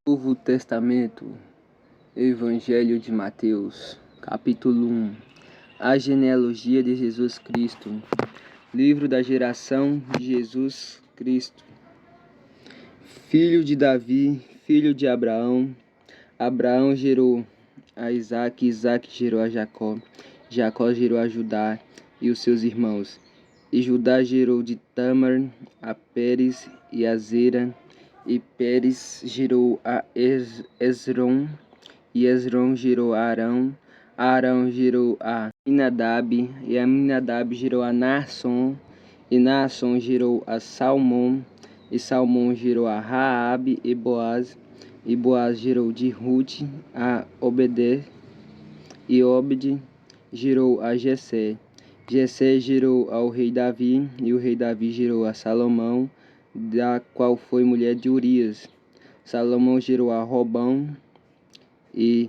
Novo Testamento, Evangelho de Mateus, capítulo 1. A genealogia de Jesus Cristo. Livro da geração de Jesus Cristo. Filho de Davi, filho de Abraão. Abraão gerou a Isaque, Isaque gerou a Jacó. Jacó gerou a Judá e os seus irmãos. E Judá gerou de Tamar a Pérez e a Zera. E Pérez gerou a Esrom, e Esrom gerou a Arão. Arão gerou a Aminadab, e Aminadab gerou a Naasson, e Naasson gerou a Salmão, e Salmão gerou a Raabe e Boaz gerou de Ruth a Obed, e Obed gerou a Jessé. Jessé gerou ao rei Davi, e o rei Davi gerou a Salomão, da qual foi mulher de Urias. Salomão gerou a Robão, e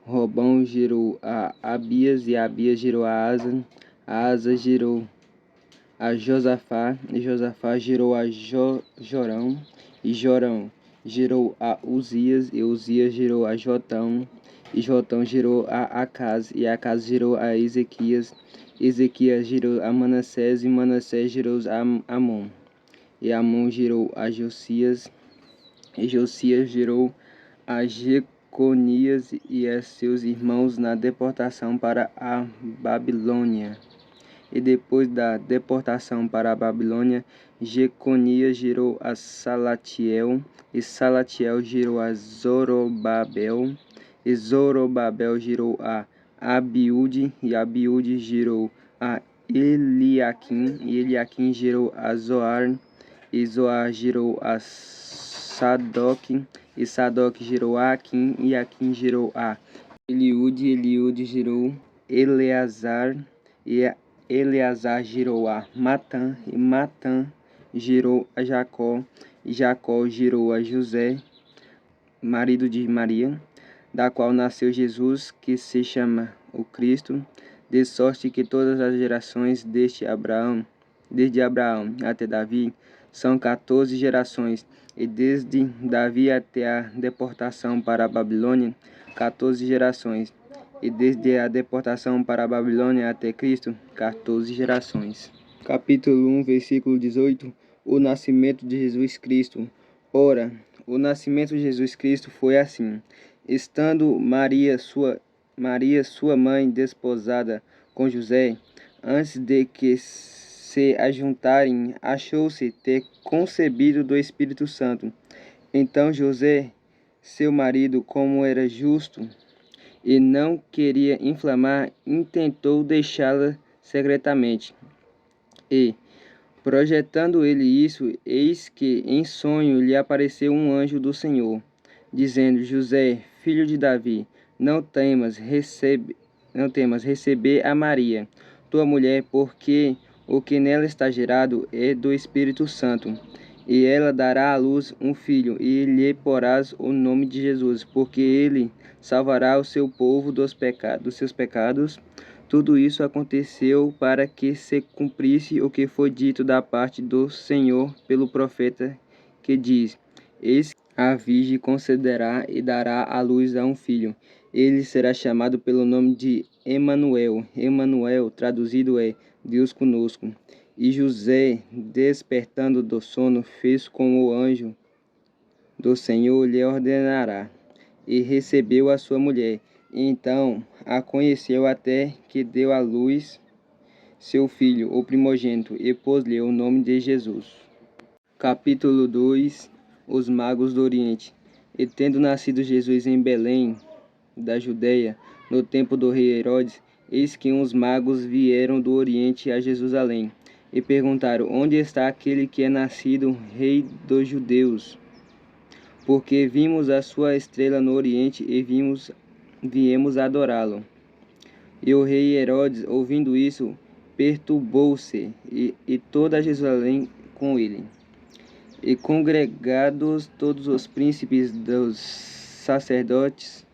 Robão gerou a Abias, e Abias gerou a Asa. A Asa gerou a Josafá, e Josafá gerou a Jorão, e Jorão gerou a Uzias, e Uzias gerou a Jotão, e Jotão gerou a Acaz, e Acaz gerou a Ezequias. Ezequias gerou a Manassés, e Manassés gerou a Amon. E Amon gerou a Josias, e Josias gerou a Jeconias e a seus irmãos na deportação para a Babilônia. E depois da deportação para a Babilônia, Jeconias gerou a Salatiel, e Salatiel gerou a Zorobabel, e Zorobabel gerou a Abiúde, e Abiúde gerou a Eliaquim, e Eliaquim gerou a Zoar, e Zoar gerou a Sadoc, e Sadoc gerou a Aquim, e Aquim gerou a Eliúde, e Eliúde gerou Eleazar, e Eleazar gerou a Matã, e Matã gerou a Jacó, e Jacó gerou a José, marido de Maria, da qual nasceu Jesus, que se chama o Cristo, de sorte que todas as gerações desde Abraão até Davi, são 14 gerações, e desde Davi até a deportação para a Babilônia, 14 gerações, e desde a deportação para a Babilônia até Cristo, 14 gerações. Capítulo 1, versículo 18. O nascimento de Jesus Cristo. Ora, o nascimento de Jesus Cristo foi assim: estando Maria, sua mãe, desposada com José, antes de que se ajuntarem, achou-se ter concebido do Espírito Santo. Então José, seu marido, como era justo e não queria inflamar, intentou deixá-la secretamente. E, projetando ele isso, eis que em sonho lhe apareceu um anjo do Senhor, dizendo: José, filho de Davi, não temas receber a Maria, tua mulher, porque o que nela está gerado é do Espírito Santo. E ela dará à luz um filho, e lhe porás o nome de Jesus, porque ele salvará o seu povo dos seus pecados. Tudo isso aconteceu para que se cumprisse o que foi dito da parte do Senhor pelo profeta, que diz: Eis que a virgem concederá e dará à luz a um filho. Ele será chamado pelo nome de Emanuel. Emanuel, traduzido é Deus conosco. E José, despertando do sono, fez como o anjo do Senhor lhe ordenara, e recebeu a sua mulher. Então a conheceu até que deu à luz seu filho, o primogênito, e pôs-lhe o nome de Jesus. Capítulo 2. Os magos do Oriente. E tendo nascido Jesus em Belém, da Judeia, no tempo do rei Herodes, eis que uns magos vieram do Oriente a Jerusalém, e perguntaram: onde está aquele que é nascido rei dos judeus? Porque vimos a sua estrela no Oriente e viemos adorá-lo. E o rei Herodes, ouvindo isso, perturbou-se, e toda Jerusalém com ele. E congregados todos os príncipes dos sacerdotes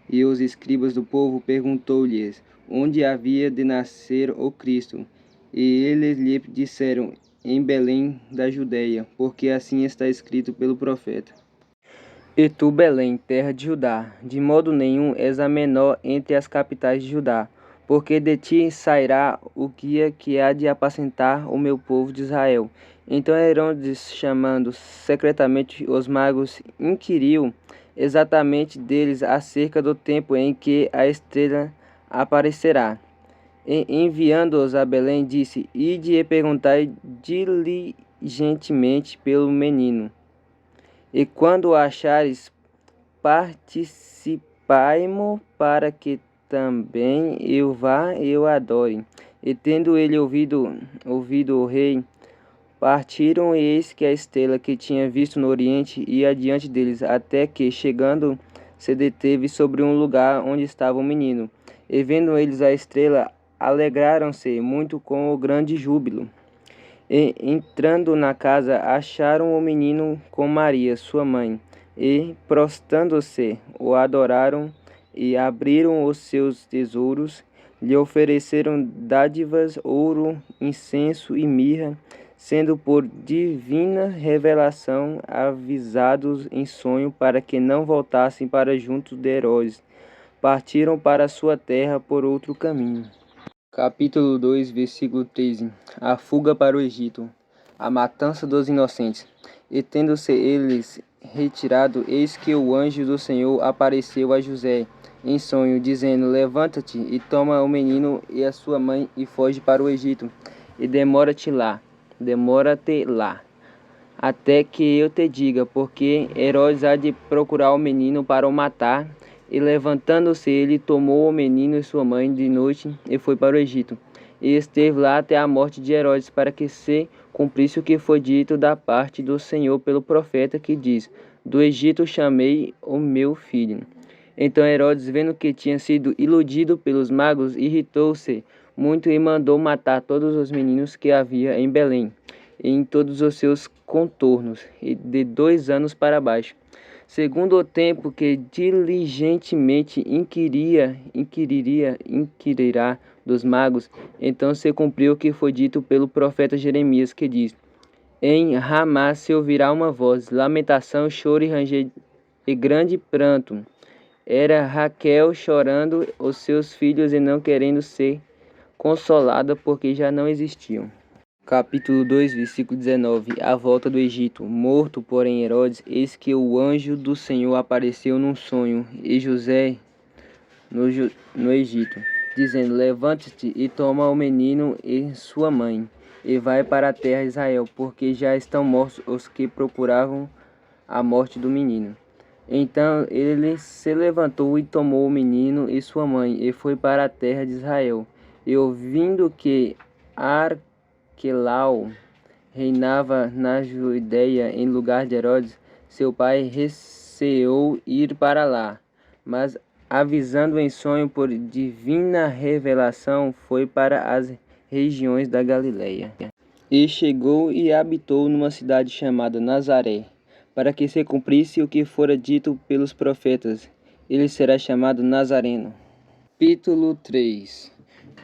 e os escribas do povo, perguntou-lhes onde havia de nascer o Cristo. E eles lhe disseram: em Belém da Judeia, porque assim está escrito pelo profeta. E tu, Belém, terra de Judá, de modo nenhum és a menor entre as capitais de Judá, porque de ti sairá o guia que há de apacentar o meu povo de Israel. Então Herodes, chamando secretamente os magos, inquiriu exatamente deles acerca do tempo em que a estrela aparecerá. Enviando-os a Belém, disse: Ide e perguntai diligentemente pelo menino. E quando o achares, participai-mo, para que também eu vá e o adore. E tendo ele ouvido o rei, partiram, e eis que a estrela que tinha visto no oriente ia adiante deles, até que, chegando, se deteve sobre um lugar onde estava o menino. E vendo eles a estrela, alegraram-se muito com o grande júbilo. E, entrando na casa, acharam o menino com Maria, sua mãe, e, prostrando-se, o adoraram, e abriram os seus tesouros, lhe ofereceram dádivas, ouro, incenso e mirra, sendo por divina revelação avisados em sonho para que não voltassem para junto de Herodes. Partiram para sua terra por outro caminho. Capítulo 2, versículo 13. A fuga para o Egito. A matança dos inocentes. E tendo-se eles retirado, eis que o anjo do Senhor apareceu a José em sonho, dizendo: Levanta-te e toma o menino e a sua mãe e foge para o Egito. E demora-te lá, até que eu te diga, porque Herodes há de procurar o menino para o matar. E levantando-se, ele tomou o menino e sua mãe de noite e foi para o Egito. E esteve lá até a morte de Herodes, para que se cumprisse o que foi dito da parte do Senhor pelo profeta, que diz: Do Egito chamei o meu filho. Então Herodes, vendo que tinha sido iludido pelos magos, irritou-se muito e mandou matar todos os meninos que havia em Belém, e em todos os seus contornos, e de 2 anos para baixo, segundo o tempo que diligentemente inquirirá dos magos. Então se cumpriu o que foi dito pelo profeta Jeremias, que diz: Em Ramá se ouvirá uma voz, lamentação, choro e ranger e grande pranto. Era Raquel chorando os seus filhos e não querendo ser consolada, porque já não existiam. Capítulo 2, versículo 19. A volta do Egito. Morto, porém, Herodes, eis que o anjo do Senhor apareceu num sonho, e José no Egito, dizendo: Levante-te e toma o menino e sua mãe, e vai para a terra de Israel, porque já estão mortos os que procuravam a morte do menino. Então ele se levantou e tomou o menino e sua mãe, e foi para a terra de Israel. E ouvindo que Arquelau reinava na Judeia em lugar de Herodes, seu pai receou ir para lá, mas avisando em sonho por divina revelação, foi para as regiões da Galileia. E chegou e habitou numa cidade chamada Nazaré, para que se cumprisse o que fora dito pelos profetas: ele será chamado Nazareno. Capítulo 3.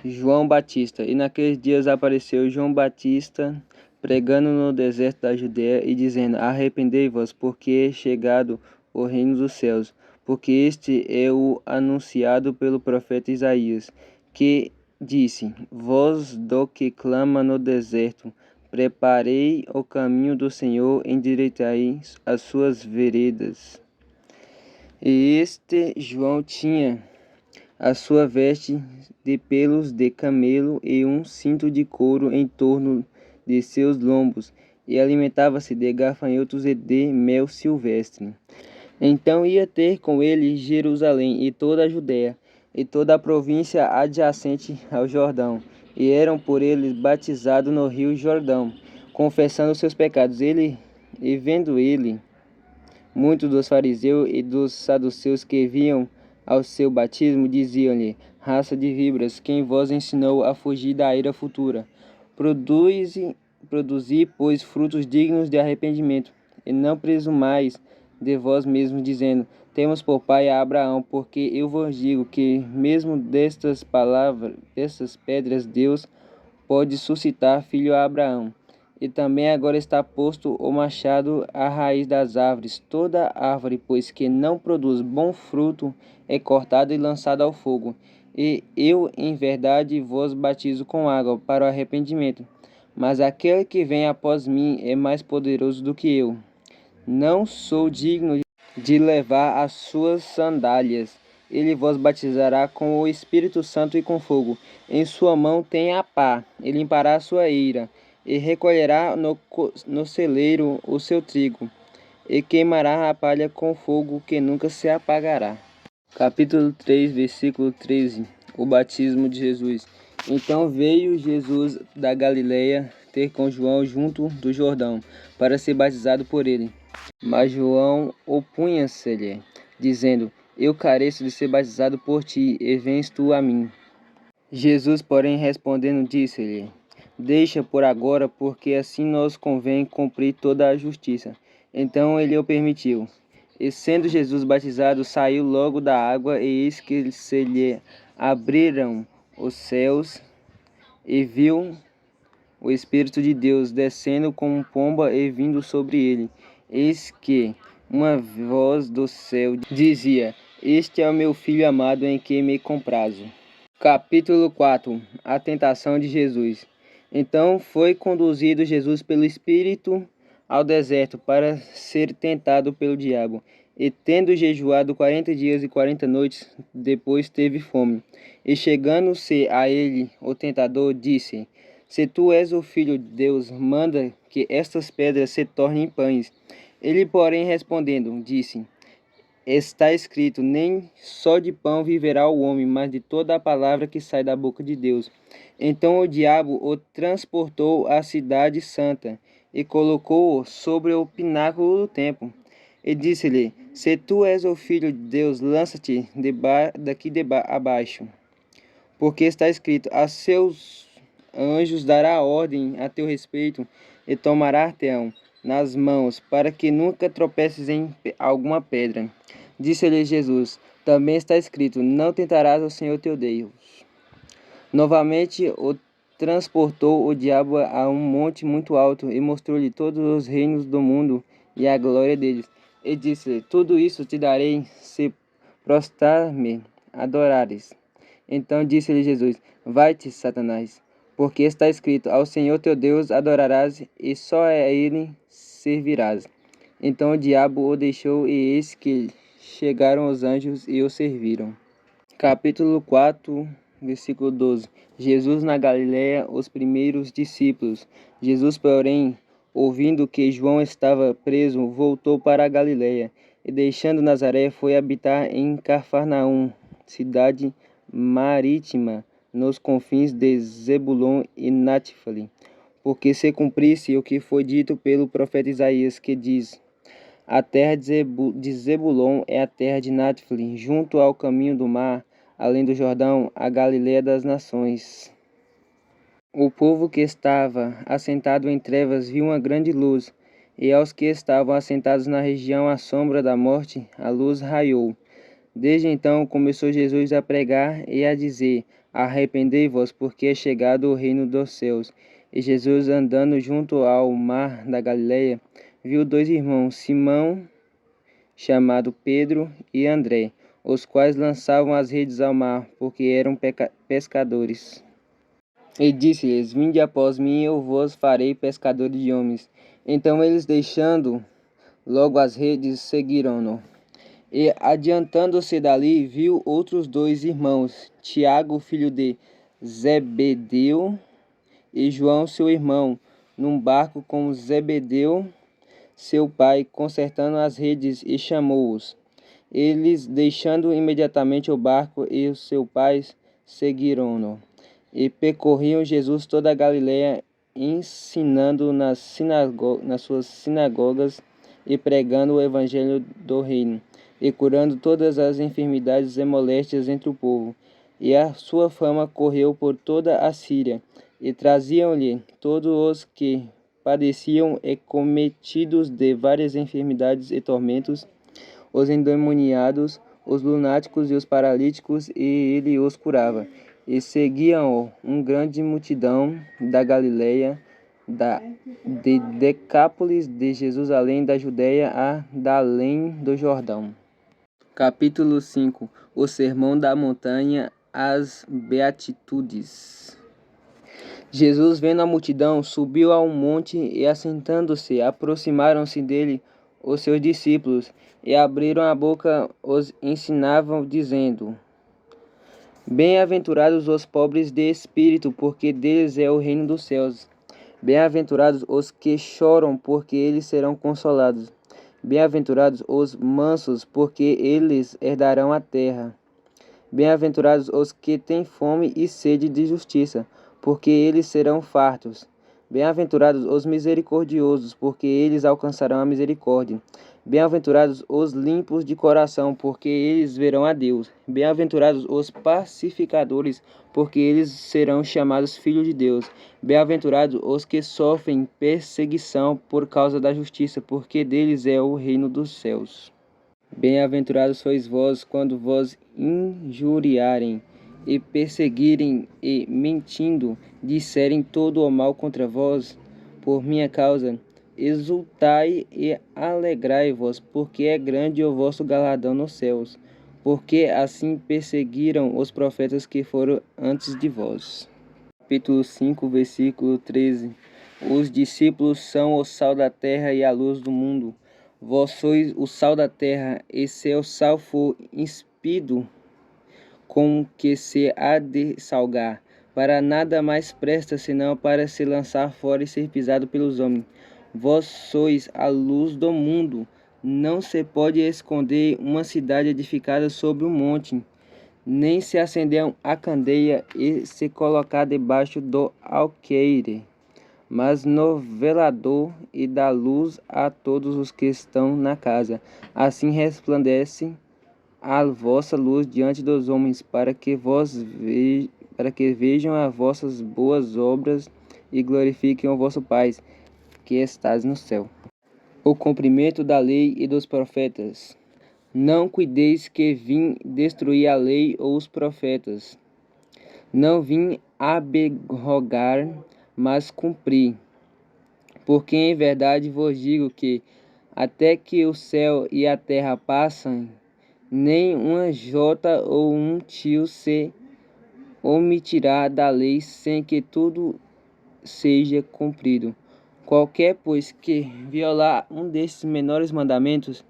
João Batista. E naqueles dias apareceu João Batista, pregando no deserto da Judeia e dizendo: Arrependei-vos, porque é chegado o reino dos céus, porque este é o anunciado pelo profeta Isaías, que disse: Voz do que clama no deserto, preparei o caminho do Senhor, endireitai as suas veredas. E este João tinha a sua veste de pelos de camelo e um cinto de couro em torno de seus lombos, e alimentava-se de gafanhotos e de mel silvestre. Então ia ter com ele Jerusalém e toda a Judéia, e toda a província adjacente ao Jordão, e eram por ele batizados no rio Jordão, confessando seus pecados. E vendo ele, muitos dos fariseus e dos saduceus que vinham ao seu batismo, diziam-lhe: Raça de víboras, quem vos ensinou a fugir da ira futura? Produzi, pois, frutos dignos de arrependimento, e não presumais de vós mesmos, dizendo: Temos por pai a Abraão, porque eu vos digo que mesmo destas pedras, Deus pode suscitar filho a Abraão. E também agora está posto o machado à raiz das árvores. Toda árvore, pois, que não produz bom fruto, é cortada e lançada ao fogo. E eu, em verdade, vos batizo com água para o arrependimento. Mas aquele que vem após mim é mais poderoso do que eu. Não sou digno de levar as suas sandálias. Ele vos batizará com o Espírito Santo e com fogo. Em sua mão tem a pá, e limpará a sua eira, e recolherá no celeiro o seu trigo, e queimará a palha com fogo que nunca se apagará. Capítulo 3, versículo 13. O batismo de Jesus. Então veio Jesus da Galileia ter com João junto do Jordão, para ser batizado por ele. Mas João opunha-se-lhe, dizendo: Eu careço de ser batizado por ti, e vens tu a mim. Jesus, porém, respondendo, disse-lhe: Deixa por agora, porque assim nos convém cumprir toda a justiça. Então ele o permitiu. E sendo Jesus batizado, saiu logo da água, e eis que se lhe abriram os céus, e viu o Espírito de Deus descendo como pomba e vindo sobre ele. Eis que uma voz do céu dizia: Este é o meu Filho amado, em quem me comprazo. Capítulo 4. A tentação de Jesus. Então foi conduzido Jesus pelo Espírito ao deserto para ser tentado pelo diabo. E tendo jejuado 40 dias e 40 noites, depois teve fome. E chegando-se a ele, o tentador disse: Se tu és o Filho de Deus, manda que estas pedras se tornem pães. Ele, porém, respondendo, disse: Está escrito: Nem só de pão viverá o homem, mas de toda a palavra que sai da boca de Deus. Então o diabo o transportou à cidade santa e colocou-o sobre o pináculo do templo. E disse-lhe: Se tu és o Filho de Deus, lança-te daqui abaixo. Porque está escrito: A seus anjos dará ordem a teu respeito, e tomará-te-ão nas mãos, para que nunca tropeces em alguma pedra. Disse-lhe Jesus: Também está escrito: Não tentarás o Senhor teu Deus. Novamente o transportou o diabo a um monte muito alto, e mostrou-lhe todos os reinos do mundo e a glória deles. E disse-lhe: Tudo isso te darei, se prostrar-me adorares. Então disse-lhe Jesus: Vai-te, Satanás, porque está escrito: Ao Senhor teu Deus adorarás, e só a ele servirás. Então o diabo o deixou, e eis que chegaram os anjos e o serviram. Capítulo 4, versículo 12. Jesus na Galileia, os primeiros discípulos. Jesus, porém, ouvindo que João estava preso, voltou para a Galileia, e deixando Nazaré, foi habitar em Cafarnaum, cidade marítima, nos confins de Zebulon e Naphtali, porque se cumprisse o que foi dito pelo profeta Isaías, que diz: A terra de Zebulon é a terra de Naphtali, junto ao caminho do mar, além do Jordão, a Galileia das nações. O povo que estava assentado em trevas viu uma grande luz, e aos que estavam assentados na região à sombra da morte, a luz raiou. Desde então começou Jesus a pregar e a dizer: Arrependei-vos, porque é chegado o reino dos céus. E Jesus, andando junto ao mar da Galileia, viu dois irmãos, Simão, chamado Pedro, e André, os quais lançavam as redes ao mar, porque eram pescadores. E disse-lhes: Vinde após mim, eu vos farei pescadores de homens. Então eles, deixando logo as redes, seguiram-no. E adiantando-se dali, viu outros dois irmãos, Tiago, filho de Zebedeu, e João, seu irmão, num barco com Zebedeu, seu pai, consertando as redes, e chamou-os. Eles, deixando imediatamente o barco e o seu pai, seguiram-no. E percorriam Jesus toda a Galileia, ensinando nas suas sinagogas e pregando o evangelho do reino, e curando todas as enfermidades e moléstias entre o povo. E a sua fama correu por toda a Síria, e traziam-lhe todos os que padeciam e cometidos de várias enfermidades e tormentos, os endemoniados, os lunáticos e os paralíticos, e ele os curava. E seguiam-o uma grande multidão da Galileia, de Decápolis, de Jerusalém, da Judéia a da além do Jordão. Capítulo 5. O Sermão da Montanha, as Beatitudes. Jesus, vendo a multidão, subiu a um monte e, assentando-se, aproximaram-se dele os seus discípulos e abriram a boca, os ensinavam, dizendo: Bem-aventurados os pobres de espírito, porque deles é o reino dos céus. Bem-aventurados os que choram, porque eles serão consolados. Bem-aventurados os mansos, porque eles herdarão a terra. Bem-aventurados os que têm fome e sede de justiça, porque eles serão fartos. Bem-aventurados os misericordiosos, porque eles alcançarão a misericórdia. Bem-aventurados os limpos de coração, porque eles verão a Deus. Bem-aventurados os pacificadores, porque eles serão chamados filhos de Deus. Bem-aventurados os que sofrem perseguição por causa da justiça, porque deles é o reino dos céus. Bem-aventurados sois vós quando vos injuriarem e perseguirem e, mentindo, disserem todo o mal contra vós, por minha causa. Exultai e alegrai-vos, porque é grande o vosso galardão nos céus, porque assim perseguiram os profetas que foram antes de vós. Capítulo 5, versículo 13. Os discípulos são o sal da terra e a luz do mundo. Vós sois o sal da terra, e se o sal for inspido, com que se há de salgar? Para nada mais presta, senão para se lançar fora e ser pisado pelos homens. Vós sois a luz do mundo. Não se pode esconder uma cidade edificada sobre um monte, nem se acender a candeia e se colocar debaixo do alqueire, mas no velador, e dá luz a todos os que estão na casa. Assim resplandece a vossa luz diante dos homens, para que vejam as vossas boas obras e glorifiquem o vosso Pai, que estás no céu. O cumprimento da lei e dos profetas. Não cuideis que vim destruir a lei ou os profetas. Não vim abrogar, mas cumprir. Porque em verdade vos digo que, até que o céu e a terra passem, nem uma jota ou um tio se omitirá da lei, sem que tudo seja cumprido. Qualquer, pois, que violar um destes menores mandamentos,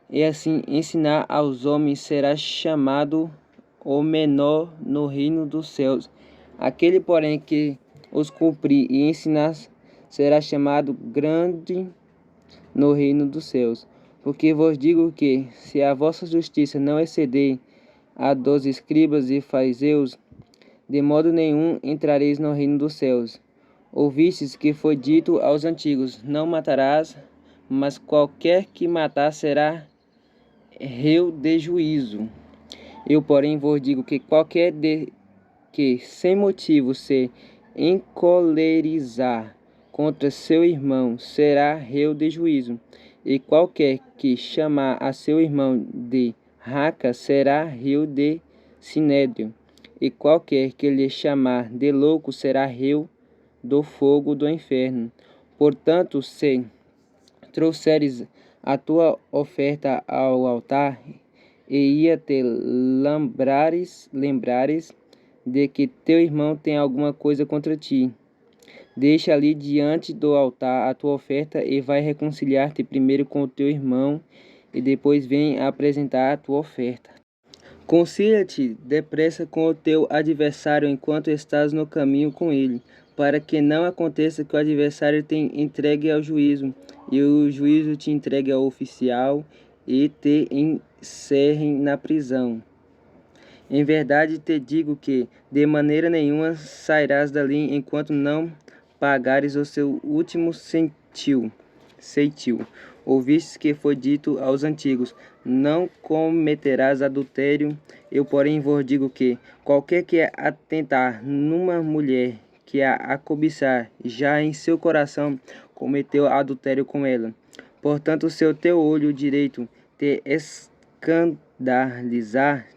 e assim ensinar aos homens, será chamado o menor no reino dos céus. Aquele, porém, que os cumprir e ensinar, será chamado grande no reino dos céus. Porque vos digo que, se a vossa justiça não exceder a dos escribas e fariseus, de modo nenhum entrareis no reino dos céus. Ouvistes que foi dito aos antigos: Não matarás, mas qualquer que matar será réu de juízo. Eu, porém, vos digo que qualquer que sem motivo se encolerizar contra seu irmão será réu de juízo. E qualquer que chamar a seu irmão de raca será réu de sinédrio. E qualquer que lhe chamar de louco será réu do fogo do inferno. Portanto, se trouxeres a tua oferta ao altar, e ia te lembrares de que teu irmão tem alguma coisa contra ti, deixa ali diante do altar a tua oferta e vai reconciliar-te primeiro com o teu irmão, e depois vem apresentar a tua oferta. Concilia-te depressa com o teu adversário enquanto estás no caminho com ele, para que não aconteça que o adversário te entregue ao juízo, e o juízo te entregue ao oficial, e te encerrem na prisão. Em verdade te digo que, de maneira nenhuma, sairás dali enquanto não pagares o seu último ceitil. Ouvistes que foi dito aos antigos: Não cometerás adultério. Eu, porém, vos digo que qualquer que atentar numa mulher que a cobiçar, já em seu coração cometeu adultério com ela. Portanto, se o teu olho direito te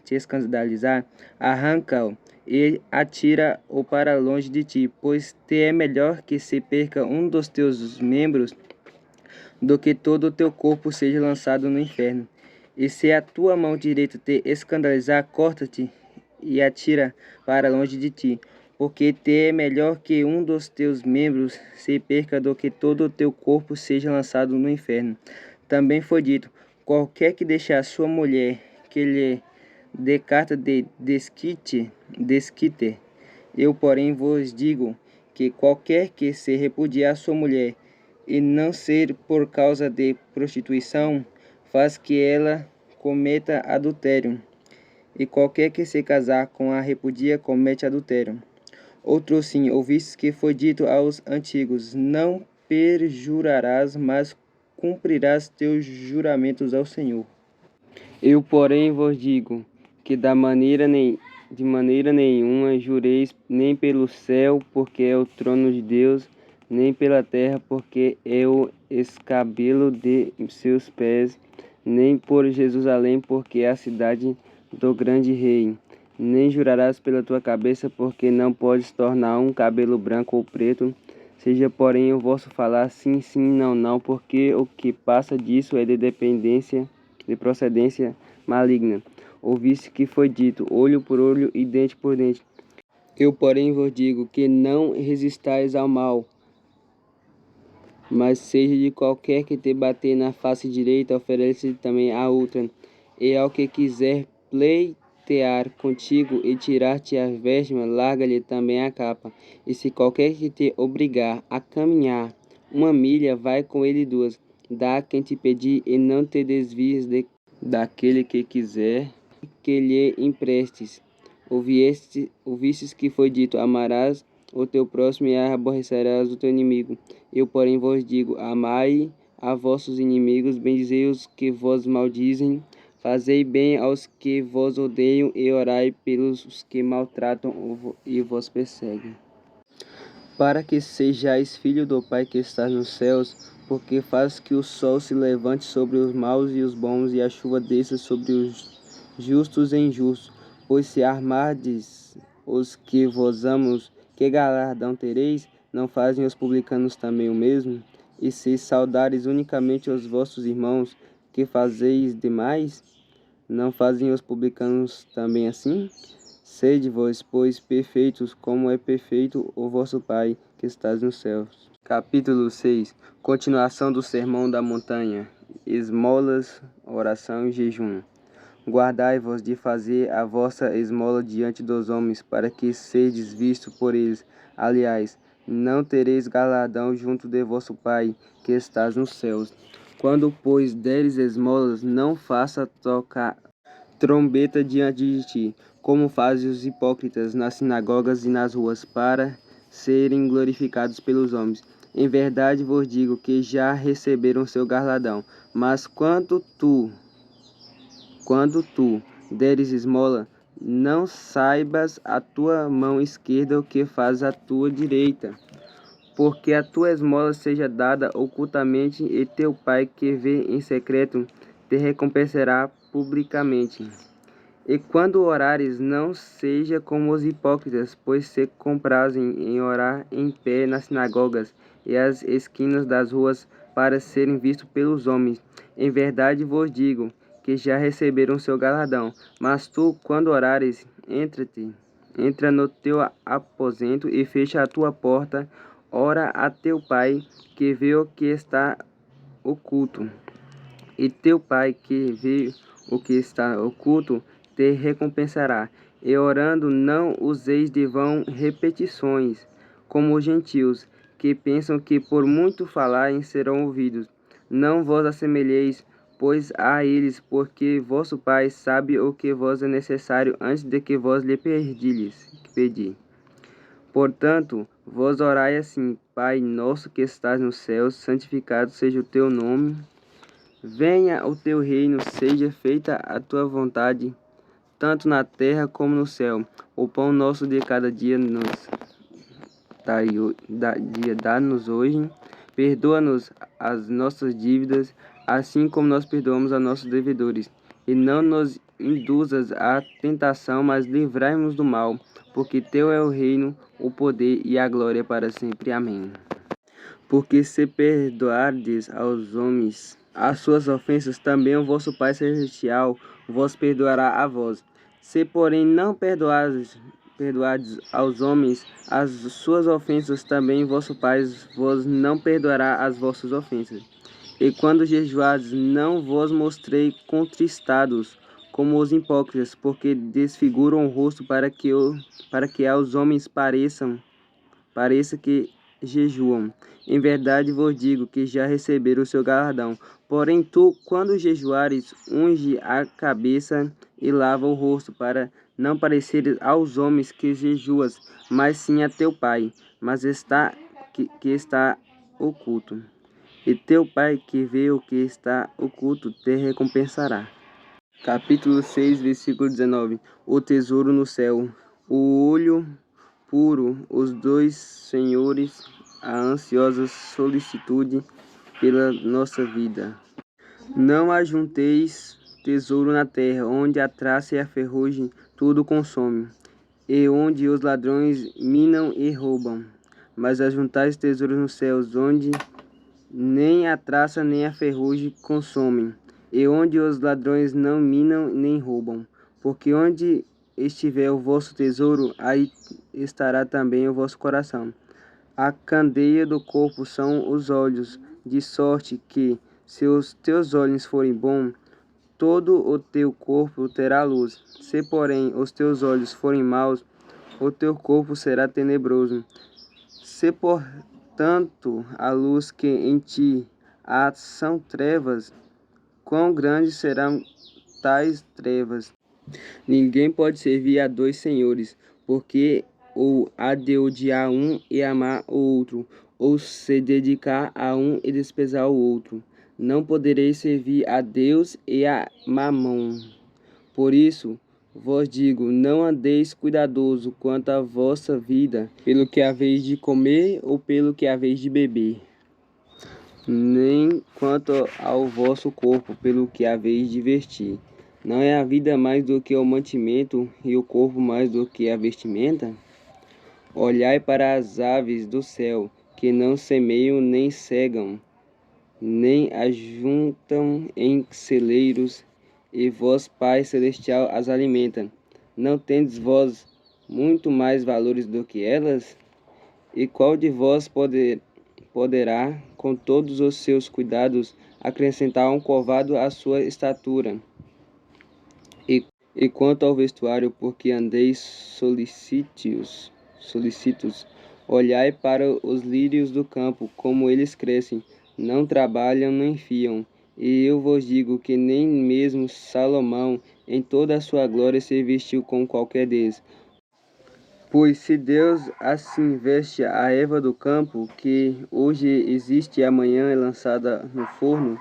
escandalizar, arranca-o e atira-o para longe de ti, pois te é melhor que se perca um dos teus membros do que todo o teu corpo seja lançado no inferno. E se a tua mão direita te escandalizar, corta-te e atira para longe de ti, porque te é melhor que um dos teus membros se perca do que todo o teu corpo seja lançado no inferno. Também foi dito: qualquer que deixar sua mulher que lhe dê carta de desquite. Eu, porém, vos digo que qualquer que se repudiar sua mulher, e não ser por causa de prostituição, faz que ela cometa adultério. E qualquer que se casar com a repudia comete adultério. Outro sim, ouvistes que foi dito aos antigos: não perjurarás, mas cumprirás teus juramentos ao Senhor. Eu, porém, vos digo que de maneira nenhuma jureis, nem pelo céu, porque é o trono de Deus, nem pela terra, porque é o escabelo de seus pés, nem por Jerusalém, porque é a cidade do grande rei. Nem jurarás pela tua cabeça, porque não podes tornar um cabelo branco ou preto. Seja, porém, o vosso falar sim, sim, não, não, porque o que passa disso é de procedência maligna. Ouviste que foi dito: olho por olho e dente por dente. Eu, porém, vos digo que não resistais ao mal, mas seja de qualquer que te bater na face direita, oferece também a outra. E ao que quiser pleitear contigo e tirar-te as vestes, larga-lhe também a capa. E se qualquer que te obrigar a caminhar 1 milha, vai com ele 2. Dá a quem te pedir, e não te desvies daquele que quiser que lhe emprestes. Ouvistes que foi dito: amarás o teu próximo e aborrecerás o teu inimigo. Eu, porém, vos digo: amai a vossos inimigos, bendizei os que vos maldizem, fazei bem aos que vos odeiam e orai pelos que maltratam e vos perseguem. Para que sejais filho do Pai que está nos céus, porque faz que o sol se levante sobre os maus e os bons, e a chuva desça sobre os justos e injustos. Pois se armardes os que vos amam, que galardão tereis? Não fazem os publicanos também o mesmo? E se saudares unicamente os vossos irmãos, que fazeis demais? Não fazem os publicanos também assim? Sede vós, pois, perfeitos, como é perfeito o vosso Pai que estás nos céus. Capítulo 6. Continuação do Sermão da Montanha. Esmolas, oração e jejum. Guardai-vos de fazer a vossa esmola diante dos homens, para que sedes vistos por eles. Aliás, não tereis galardão junto de vosso Pai, que estás nos céus. Quando, pois, deres esmolas, não faça tocar trombeta diante de ti, como fazem os hipócritas nas sinagogas e nas ruas, para serem glorificados pelos homens. Em verdade vos digo que já receberam seu galardão. Mas quando tu deres esmola, não saibas a tua mão esquerda o que faz a tua direita, porque a tua esmola seja dada ocultamente, e teu Pai que vê em secreto te recompensará publicamente. E quando orares, não seja como os hipócritas, pois se comprazem em orar em pé nas sinagogas e às esquinas das ruas, para serem vistos pelos homens. Em verdade vos digo que já receberam seu galardão. Mas tu, quando orares, entra no teu aposento e fecha a tua porta, ora a teu Pai que vê o que está oculto. E teu Pai que vê o que está oculto te recompensará. E orando, não useis de vão repetições, como os gentios, que pensam que por muito falarem serão ouvidos. Não vos assemelheis, pois, a eles, porque vosso Pai sabe o que vos é necessário antes de que vos lhe pedi. Portanto, vos orai assim: Pai nosso que estás nos céus, santificado seja o teu nome. Venha o teu reino, seja feita a tua vontade, tanto na terra como no céu. O pão nosso de cada dia dá-nos hoje. Perdoa-nos as nossas dívidas, assim como nós perdoamos a nossos devedores. E não nos induzas à tentação, mas livrai-nos do mal, porque teu é o reino, o poder e a glória para sempre. Amém. Porque se perdoardes aos homens as suas ofensas, também o vosso Pai Celestial vos perdoará a vós. Se, porém, não perdoardes aos homens as suas ofensas, também vosso Pai vos não perdoará as vossas ofensas. E quando jejuardes, não vos mostrei contristados, como os hipócritas, porque desfiguram o rosto para que aos homens pareça que jejuam. Em verdade vos digo que já receberam o seu galardão. Porém tu, quando jejuares, unge a cabeça e lava o rosto, para não pareceres aos homens que jejuas, mas sim a teu Pai, que está oculto. E teu Pai que vê o que está oculto te recompensará. Capítulo 6, versículo 19. O tesouro no céu. O olho puro, os dois senhores, a ansiosa solicitude pela nossa vida. Não ajunteis tesouro na terra, onde a traça e a ferrugem tudo consome, e onde os ladrões minam e roubam. Mas ajuntais tesouros nos céus, onde nem a traça nem a ferrugem consomem, e onde os ladrões não minam nem roubam. Porque onde estiver o vosso tesouro, aí estará também o vosso coração. A candeia do corpo são os olhos, de sorte que, se os teus olhos forem bons, todo o teu corpo terá luz. Se, porém, os teus olhos forem maus, o teu corpo será tenebroso. Se, portanto, a luz que em ti há são trevas, quão grandes serão tais trevas? Ninguém pode servir a dois senhores, porque ou há de odiar um e amar o outro, ou se dedicar a um e desprezar o outro. Não podereis servir a Deus e a Mamon. Por isso, vos digo, não andeis cuidadoso quanto à vossa vida, pelo que haveis de comer ou pelo que haveis de beber, nem quanto ao vosso corpo, pelo que haveis de vestir. Não é a vida mais do que o mantimento, e o corpo mais do que a vestimenta? Olhai para as aves do céu, que não semeiam nem cegam, nem ajuntam em celeiros, e vós, Pai Celestial, as alimenta. Não tendes vós muito mais valores do que elas? E qual de vós poderá, com todos os seus cuidados, acrescentar um covado à sua estatura? E quanto ao vestuário, porque andeis solícitos, olhai para os lírios do campo, como eles crescem, não trabalham nem fiam. E eu vos digo que nem mesmo Salomão, em toda a sua glória, se vestiu com qualquer deles. Pois se Deus assim veste a erva do campo, que hoje existe e amanhã é lançada no forno,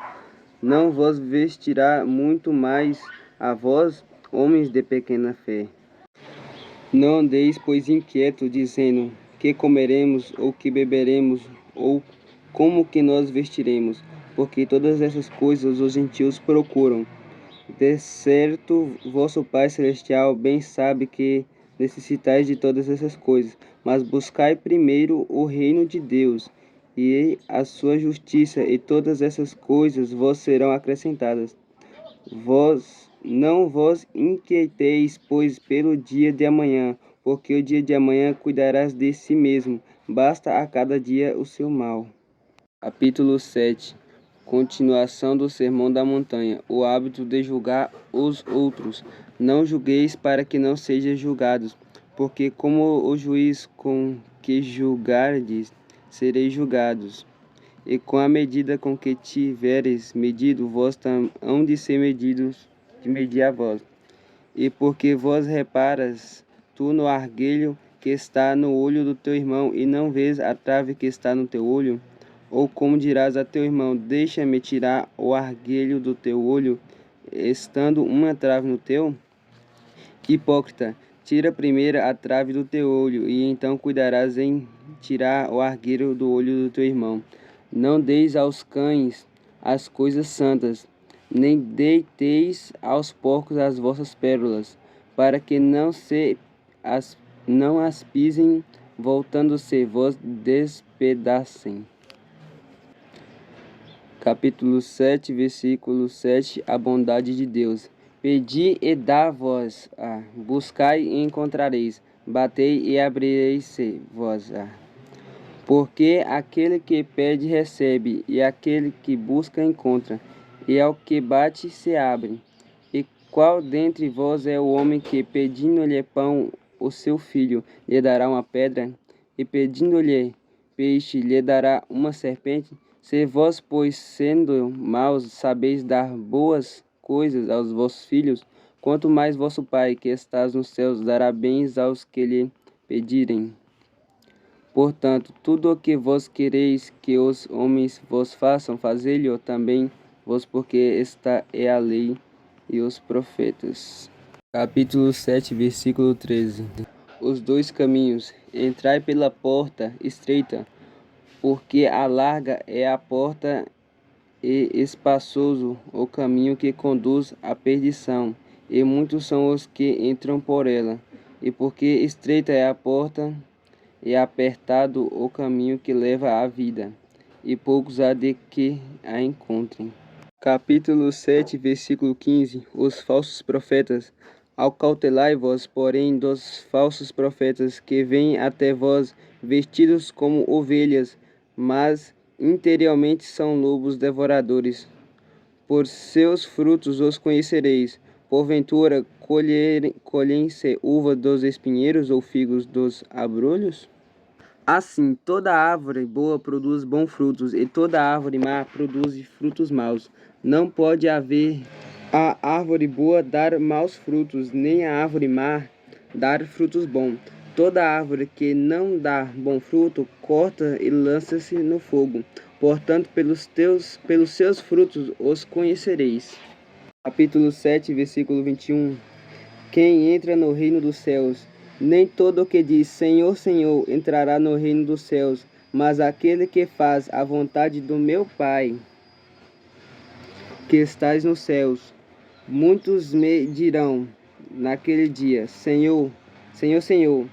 não vos vestirá muito mais a vós, homens de pequena fé. Não andeis, pois, inquietos, dizendo, que comeremos, ou que beberemos, ou como que nós vestiremos, porque todas essas coisas os gentios procuram. De certo, vosso Pai Celestial bem sabe que necessitais de todas essas coisas, mas buscai primeiro o reino de Deus e a sua justiça, e todas essas coisas vos serão acrescentadas. Não vos inquieteis, pois, pelo dia de amanhã, porque o dia de amanhã cuidarás de si mesmo. Basta a cada dia o seu mal. Capítulo 7. Continuação do Sermão da Montanha. O hábito de julgar os outros. Não julgueis para que não sejais julgados, porque como o juiz com que julgardes, sereis julgados. E com a medida com que tiveres medido, vós hão de ser medidos, de medir a vós. E porque vós reparas tu no argueiro que está no olho do teu irmão, e não vês a trave que está no teu olho? Ou como dirás a teu irmão, deixa-me tirar o argueiro do teu olho, estando uma trave no teu? Hipócrita, tira primeiro a trave do teu olho, e então cuidarás em tirar o argueiro do olho do teu irmão. Não deis aos cães as coisas santas, nem deiteis aos porcos as vossas pérolas, para que não se as não as pisem, voltando-se vos despedacem. Capítulo 7, versículo 7. A bondade de Deus. Pedi e dá-vos-a, buscai e encontrareis, batei e abrireis-vos-a. Porque aquele que pede recebe, e aquele que busca encontra, e ao que bate se abre. E qual dentre vós é o homem que, pedindo-lhe pão, o seu filho, lhe dará uma pedra? E pedindo-lhe peixe, lhe dará uma serpente? Se vós, pois, sendo maus, sabeis dar boas coisas aos vossos filhos, quanto mais vosso Pai, que estás nos céus, dará bens aos que lhe pedirem. Portanto, tudo o que vós quereis que os homens vos façam, fazei-lhe também vós, porque esta é a lei e os profetas. Capítulo 7, versículo 13. Os dois caminhos. Entrai pela porta estreita, porque a larga é a porta e espaçoso o caminho que conduz à perdição, e muitos são os que entram por ela. E porque estreita é a porta e apertado o caminho que leva à vida, e poucos há de que a encontrem. Capítulo 7, versículo 15. Os falsos profetas. Acautelai-vos, porém, dos falsos profetas que vêm até vós vestidos como ovelhas, mas interiormente são lobos devoradores. Por seus frutos os conhecereis. Porventura colhem-se uva dos espinheiros ou figos dos abrolhos? Assim, toda árvore boa produz bons frutos, e toda árvore má produz frutos maus. Não pode haver a árvore boa dar maus frutos, nem a árvore má dar frutos bons. Toda árvore que não dá bom fruto, corta e lança-se no fogo. Portanto, pelos seus frutos os conhecereis. Capítulo 7, versículo 21. Quem entra no reino dos céus, nem todo o que diz Senhor, Senhor entrará no reino dos céus, mas aquele que faz a vontade do meu Pai, que estás nos céus. Muitos me dirão naquele dia, Senhor, Senhor, Senhor,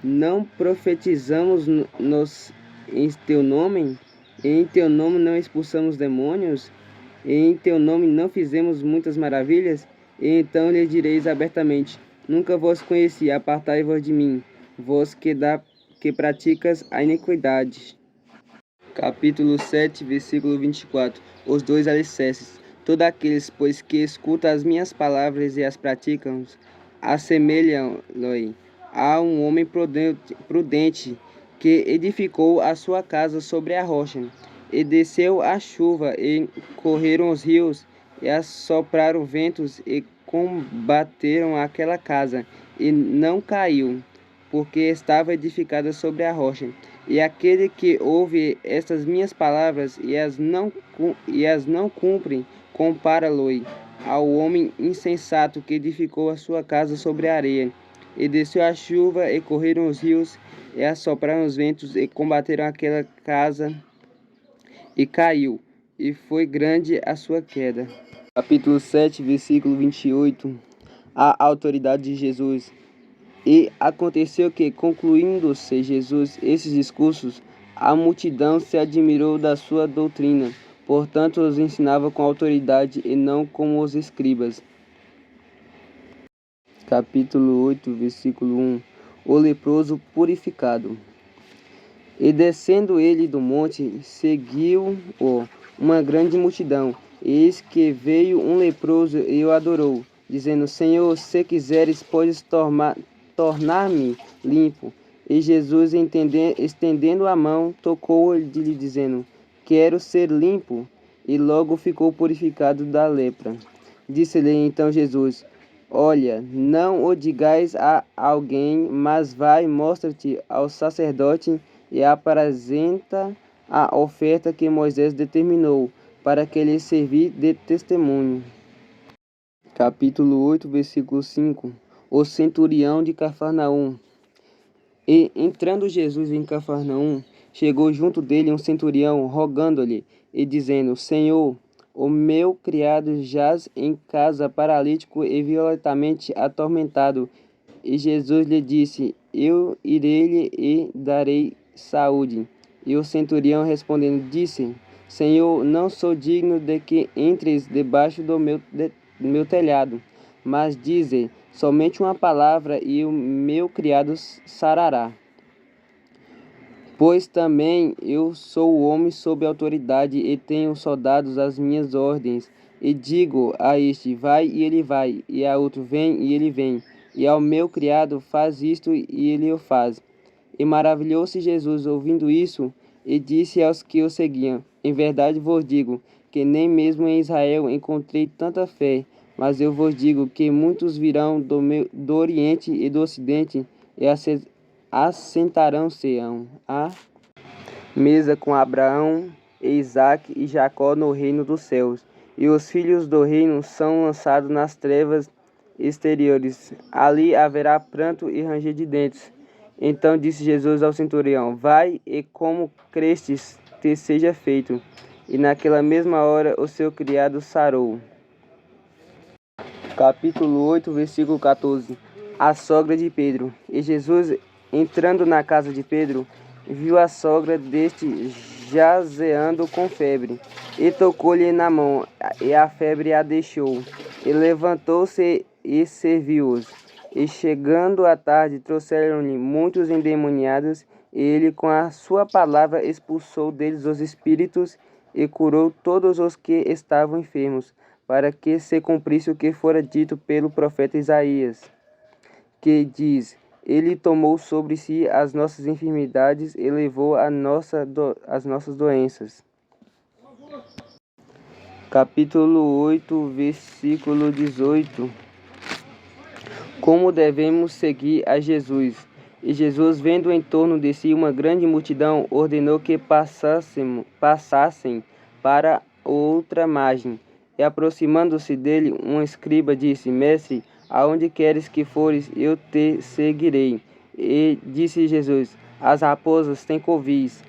não profetizamos em teu nome? E em teu nome não expulsamos demônios? E em teu nome não fizemos muitas maravilhas? E então lhe direis abertamente, nunca vos conheci, apartai-vos de mim, vós que praticas a iniquidade. Capítulo 7, versículo 24. Os dois alicerces. Todos aqueles, pois, que escutam as minhas palavras e as praticam, assemelham-lhe a um homem prudente que edificou a sua casa sobre a rocha. E desceu a chuva, e correram os rios, e assopraram ventos, e combateram aquela casa, e não caiu, porque estava edificada sobre a rocha. E aquele que ouve estas minhas palavras e as não cumpre, compara-lo ao homem insensato que edificou a sua casa sobre a areia. E desceu a chuva, e correram os rios, e assopraram os ventos, e combateram aquela casa, e caiu, e foi grande a sua queda. Capítulo 7, versículo 28. A autoridade de Jesus. E aconteceu que, concluindo-se Jesus esses discursos, a multidão se admirou da sua doutrina. Portanto, os ensinava com autoridade e não como os escribas. Capítulo 8, versículo 1. O leproso purificado. E descendo ele do monte, seguiu-o uma grande multidão. Eis que veio um leproso e o adorou, dizendo, Senhor, se quiseres, podes tornar-me limpo. E Jesus, estendendo a mão, tocou-lhe, dizendo, quero ser limpo. E logo ficou purificado da lepra. Disse-lhe então Jesus, olha, não o digais a alguém, mas vai, mostra-te ao sacerdote e apresenta a oferta que Moisés determinou, para que lhe servir de testemunho. Capítulo 8, versículo 5. O centurião de Cafarnaum. E entrando Jesus em Cafarnaum, chegou junto dele um centurião, rogando-lhe e dizendo, Senhor, o meu criado jaz em casa paralítico e violentamente atormentado. E Jesus lhe disse, eu irei-lhe e darei saúde. E o centurião respondendo disse: Senhor, não sou digno de que entres debaixo do meu telhado, mas dize somente uma palavra e o meu criado sarará. Pois também eu sou homem sob autoridade e tenho soldados às minhas ordens. E digo a este, vai, e ele vai, e a outro, vem, e ele vem. E ao meu criado, faz isto, e ele o faz. E maravilhou-se Jesus ouvindo isso, e disse aos que o seguiam, em verdade vos digo, que nem mesmo em Israel encontrei tanta fé. Mas eu vos digo que muitos virão do Oriente e do Ocidente, e assentarão-se à mesa com Abraão, Isaque e Jacó no reino dos céus. E os filhos do reino são lançados nas trevas exteriores. Ali haverá pranto e ranger de dentes. Então disse Jesus ao centurião: Vai e como crestes te seja feito. E naquela mesma hora o seu criado sarou. Capítulo 8, versículo 14. A sogra de Pedro. E Jesus, entrando na casa de Pedro, viu a sogra deste jazeando com febre, e tocou-lhe na mão, e a febre a deixou. E levantou-se e serviu-os. E chegando à tarde, trouxeram-lhe muitos endemoniados, e ele com a sua palavra expulsou deles os espíritos, e curou todos os que estavam enfermos, para que se cumprisse o que fora dito pelo profeta Isaías, que diz: Ele tomou sobre si as nossas enfermidades e levou as nossas doenças. Capítulo 8, versículo 18. Como devemos seguir a Jesus? E Jesus, vendo em torno de si uma grande multidão, ordenou que passassem para outra margem. E aproximando-se dele, um escriba disse: Mestre, aonde queres que fores, eu te seguirei. E disse Jesus: As raposas têm covis,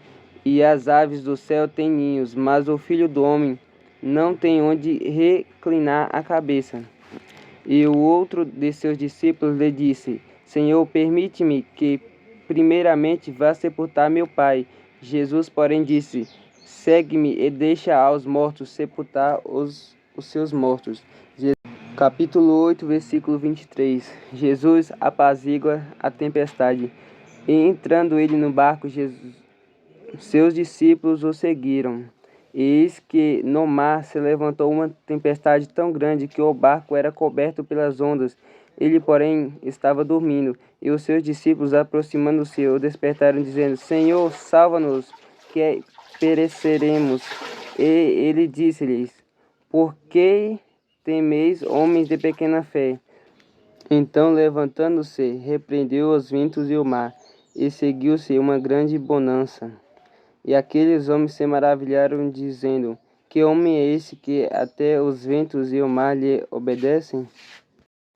e as aves do céu têm ninhos, mas o Filho do Homem não tem onde reclinar a cabeça. E o outro de seus discípulos lhe disse: Senhor, permite-me que primeiramente vá sepultar meu pai. Jesus, porém, disse: Segue-me e deixa aos mortos sepultar os seus mortos. Capítulo 8, versículo 23. Jesus apazigua a tempestade. E entrando ele no barco, seus discípulos o seguiram. E eis que no mar se levantou uma tempestade tão grande que o barco era coberto pelas ondas. Ele, porém, estava dormindo. E os seus discípulos, aproximando-se, o despertaram, dizendo: Senhor, salva-nos, que pereceremos. E ele disse-lhes: Por que temeis, homens de pequena fé? Então, levantando-se, repreendeu os ventos e o mar, e seguiu-se uma grande bonança. E aqueles homens se maravilharam, dizendo: Que homem é esse que até os ventos e o mar lhe obedecem?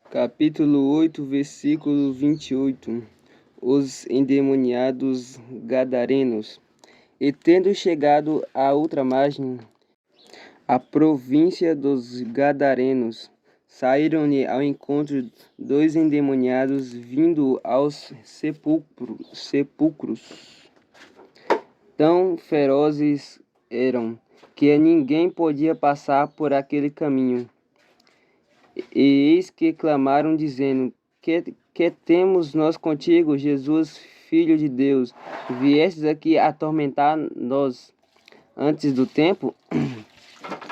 Capítulo 8, versículo 28. Os endemoniados gadarenos. E tendo chegado à outra margem, a província dos gadarenos, saíram-lhe ao encontro dois endemoniados vindo aos sepulcros. Tão ferozes eram, que ninguém podia passar por aquele caminho. E eis que clamaram, dizendo: Que temos nós contigo, Jesus, Filho de Deus? Viestes aqui atormentar-nos antes do tempo?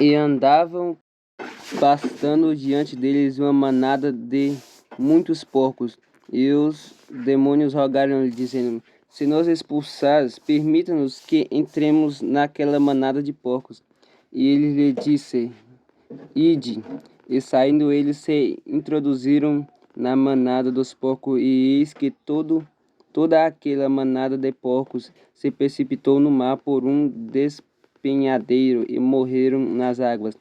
E andavam pastando diante deles uma manada de muitos porcos. E os demônios rogaram-lhe, dizendo: Se nos expulsares, permita-nos que entremos naquela manada de porcos. E ele lhe disse: Ide. E saindo eles se introduziram na manada dos porcos, e eis que toda aquela manada de porcos se precipitou no mar por um despenhadeiro e morreram nas águas.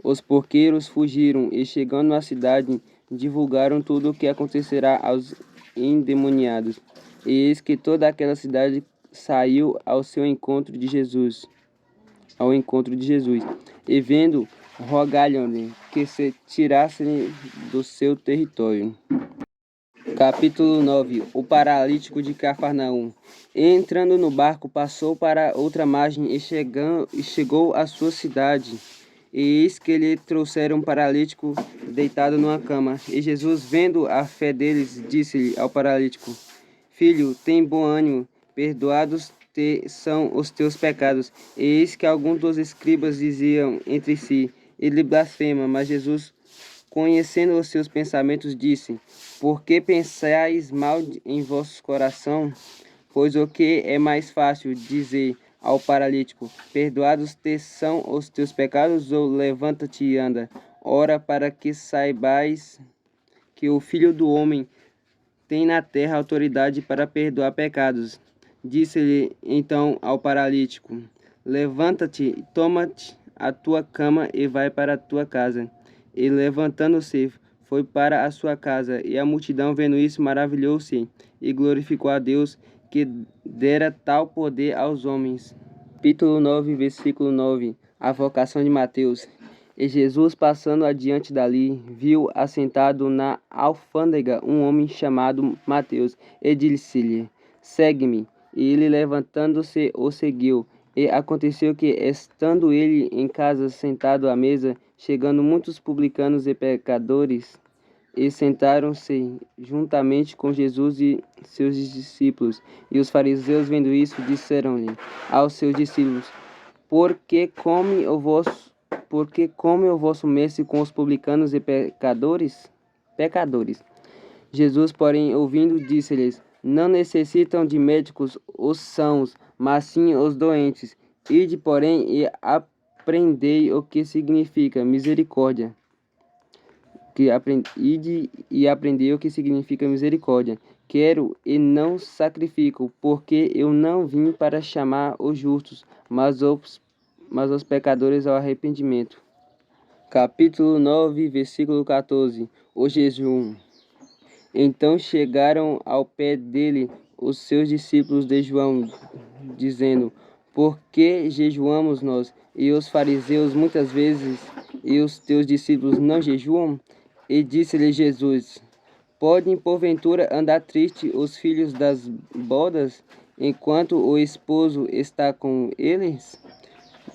Os porqueiros fugiram e, chegando à cidade, divulgaram tudo o que acontecerá aos endemoniados. E eis que toda aquela cidade saiu ao encontro de Jesus. E vendo, rogaram-lhe que se tirassem do seu território. Capítulo 9. O paralítico de Cafarnaum. Entrando no barco, passou para outra margem e chegou à sua cidade. E eis que lhe trouxeram um paralítico deitado numa cama. E Jesus, vendo a fé deles, disse-lhe ao paralítico: Filho, tem bom ânimo, perdoados são os teus pecados. E eis que alguns dos escribas diziam entre si: Ele blasfema. Mas Jesus, conhecendo os seus pensamentos, disse: Por que pensais mal em vosso coração? Pois o que é mais fácil dizer ao paralítico: Perdoados te são os teus pecados, ou levanta-te e anda? Ora, para que saibais que o Filho do Homem tem na terra autoridade para perdoar pecados. Disse-lhe então ao paralítico: Levanta-te, toma-te a tua cama e vai para a tua casa. E levantando-se, foi para a sua casa. E a multidão, vendo isso, maravilhou-se e glorificou a Deus, que dera tal poder aos homens. Capítulo 9, versículo 9. A vocação de Mateus. E Jesus, passando adiante dali, viu assentado na alfândega um homem chamado Mateus, e disse-lhe: Segue-me. E ele, levantando-se, o seguiu. E aconteceu que, estando ele em casa sentado à mesa, chegando muitos publicanos e pecadores, e sentaram-se juntamente com Jesus e seus discípulos. E os fariseus, vendo isso, disseram-lhe aos seus discípulos: Por que come o vosso mestre com os publicanos e pecadores? Jesus, porém, ouvindo, disse-lhes: Não necessitam de médicos os sãos, mas sim os doentes. Ide, porém, e aprendei o que significa misericórdia. Ide e aprendei o que significa misericórdia. Quero e não sacrifico, porque eu não vim para chamar os justos, mas os pecadores ao arrependimento. Capítulo 9, versículo 14. O jejum. Então chegaram ao pé dele os seus discípulos de João, dizendo: Por que jejuamos nós e os fariseus muitas vezes, e os teus discípulos não jejuam? E disse-lhe Jesus: Podem porventura andar triste os filhos das bodas, enquanto o esposo está com eles?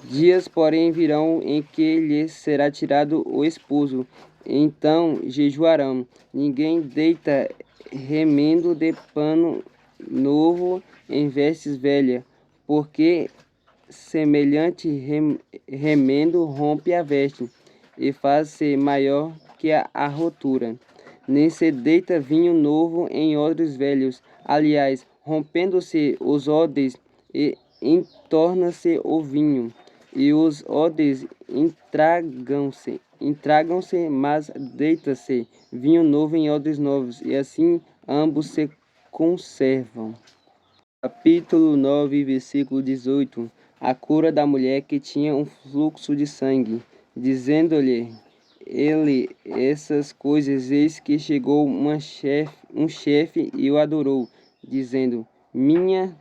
Dias, porém, virão em que lhes será tirado o esposo, então jejuarão. Ninguém deita remendo de pano novo em vestes velhas, porque semelhante remendo rompe a veste e faz-se maior que a rotura. Nem se deita vinho novo em odres velhos. Aliás, rompendo-se os odres, entorna-se o vinho, e os odres entragam-se, mas deita-se vinho novo em odres novos, e assim ambos se conservam. Capítulo 9, versículo 18. A cura da mulher que tinha um fluxo de sangue. Dizendo-lhe ele essas coisas, eis que chegou um chefe e o adorou, dizendo: Minha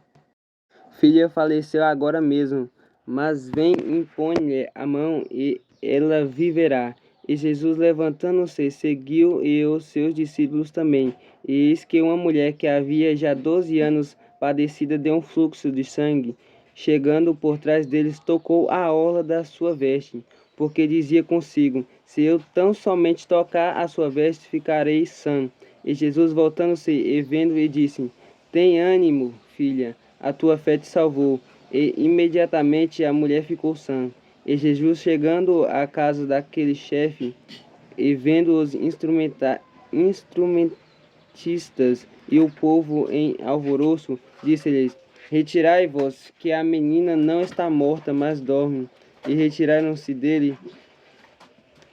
filha faleceu agora mesmo, mas vem, impõe-lhe a mão e ela viverá. E Jesus, levantando-se, seguiu, e os seus discípulos também. E eis que uma mulher que havia já 12 anos padecida de um fluxo de sangue, chegando por trás deles, tocou a orla da sua veste, porque dizia consigo: Se eu tão somente tocar a sua veste, ficarei sã. E Jesus, voltando-se e vendo-lhe, disse: Tem ânimo, filha, a tua fé te salvou. E imediatamente a mulher ficou sã. E Jesus, chegando à casa daquele chefe, e vendo os instrumentistas e o povo em alvoroço, disse-lhes: Retirai-vos, que a menina não está morta, mas dorme. E retiraram-se dele,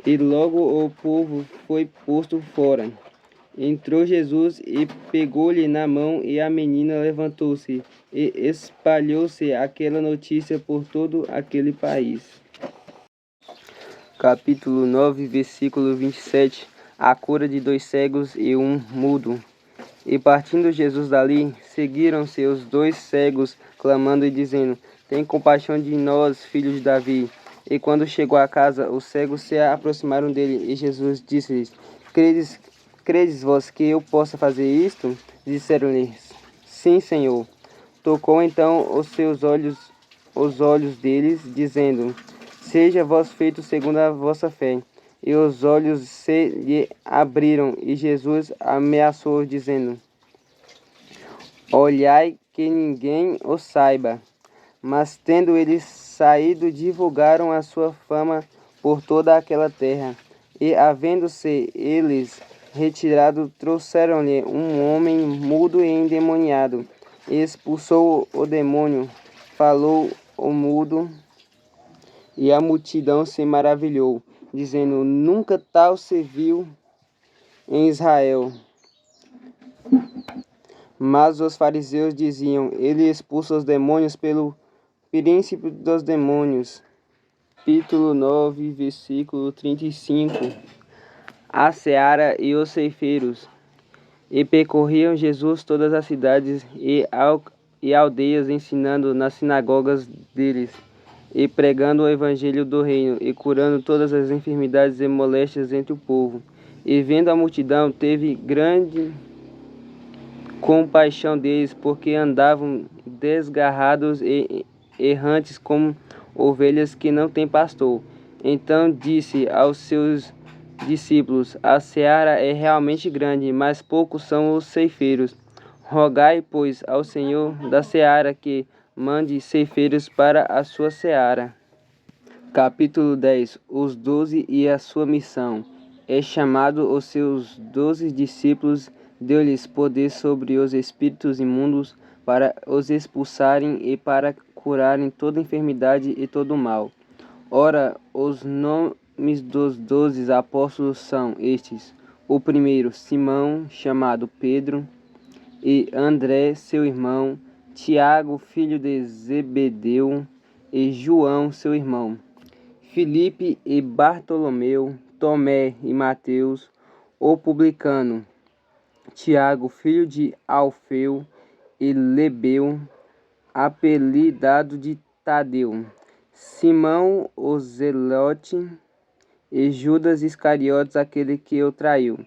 e logo o povo foi posto fora. Entrou Jesus e pegou-lhe na mão, e a menina levantou-se, e espalhou-se aquela notícia por todo aquele país. Capítulo 9, versículo 27. A cura de 2 cegos e um mudo. E partindo Jesus dali, seguiram-se os 2 cegos, clamando e dizendo: Tem compaixão de nós, filhos de Davi. E quando chegou à casa, os cegos se aproximaram dele, e Jesus disse-lhes: credes vós que eu possa fazer isto? Disseram-lhe, sim, Senhor. Tocou então os olhos deles, dizendo, seja vós feito segundo a vossa fé. E os olhos se lhe abriram, e Jesus ameaçou, dizendo, olhai que ninguém o saiba. Mas tendo eles saído, divulgaram a sua fama por toda aquela terra. E havendo-se eles retirado, trouxeram-lhe um homem mudo e endemoniado. E expulsou o demônio, falou o mudo, e a multidão se maravilhou, dizendo, nunca tal se viu em Israel. Mas os fariseus diziam, ele expulsa os demônios pelo príncipe dos demônios. Capítulo 9, versículo 35. A seara e os ceifeiros. E percorriam Jesus todas as cidades e aldeias, ensinando nas sinagogas deles, e pregando o evangelho do reino, e curando todas as enfermidades e moléstias entre o povo. E vendo a multidão, teve grande compaixão deles, porque andavam desgarrados e errantes como ovelhas que não têm pastor. Então disse aos seus discípulos, a seara é realmente grande, mas poucos são os ceifeiros. Rogai, pois, ao Senhor da seara que mande ceifeiros para a sua seara. Capítulo 10. Os 12 e a sua missão. É chamado os seus 12 discípulos, deu-lhes poder sobre os espíritos imundos para os expulsarem e para curarem toda enfermidade e todo mal. Ora, os nomes dos 12 apóstolos são estes. O primeiro, Simão, chamado Pedro, e André, seu irmão, Tiago, filho de Zebedeu, e João, seu irmão, Filipe e Bartolomeu, Tomé e Mateus, o publicano, Tiago, filho de Alfeu, e Lebeu, apelidado de Tadeu, Simão o Zelote, e Judas Iscariotes, aquele que o traiu.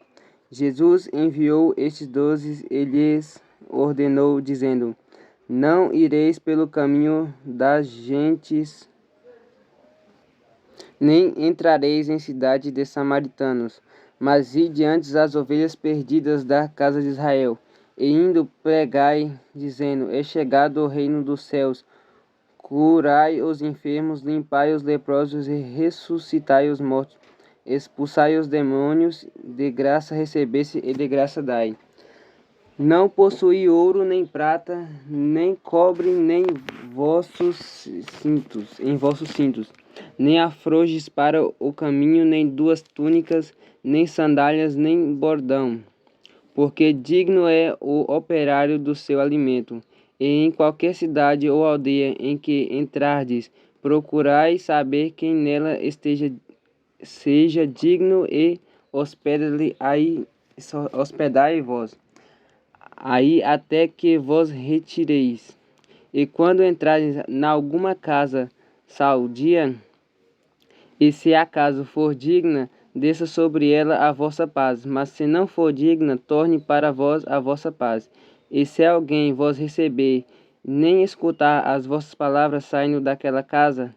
Jesus enviou estes 12 e lhes ordenou, dizendo, não ireis pelo caminho das gentes, nem entrareis em cidade de samaritanos, mas ide antes as ovelhas perdidas da casa de Israel. E indo pregai, dizendo, é chegado o reino dos céus. Curai os enfermos, limpai os leprosos e ressuscitai os mortos. Expulsai os demônios, de graça recebeste e de graça dai. Não possuí ouro, nem prata, nem cobre, nem em vossos cintos, nem afroges para o caminho, nem 2 túnicas, nem sandálias, nem bordão. Porque digno é o operário do seu alimento. E em qualquer cidade ou aldeia em que entrardes, procurai saber quem nela seja digno e hospedai-vos aí até que vos retireis. E quando entrares na alguma casa saudia, e se acaso for digna, desça sobre ela a vossa paz, mas se não for digna, torne para vós a vossa paz. E se alguém vos receber, nem escutar as vossas palavras saindo daquela casa,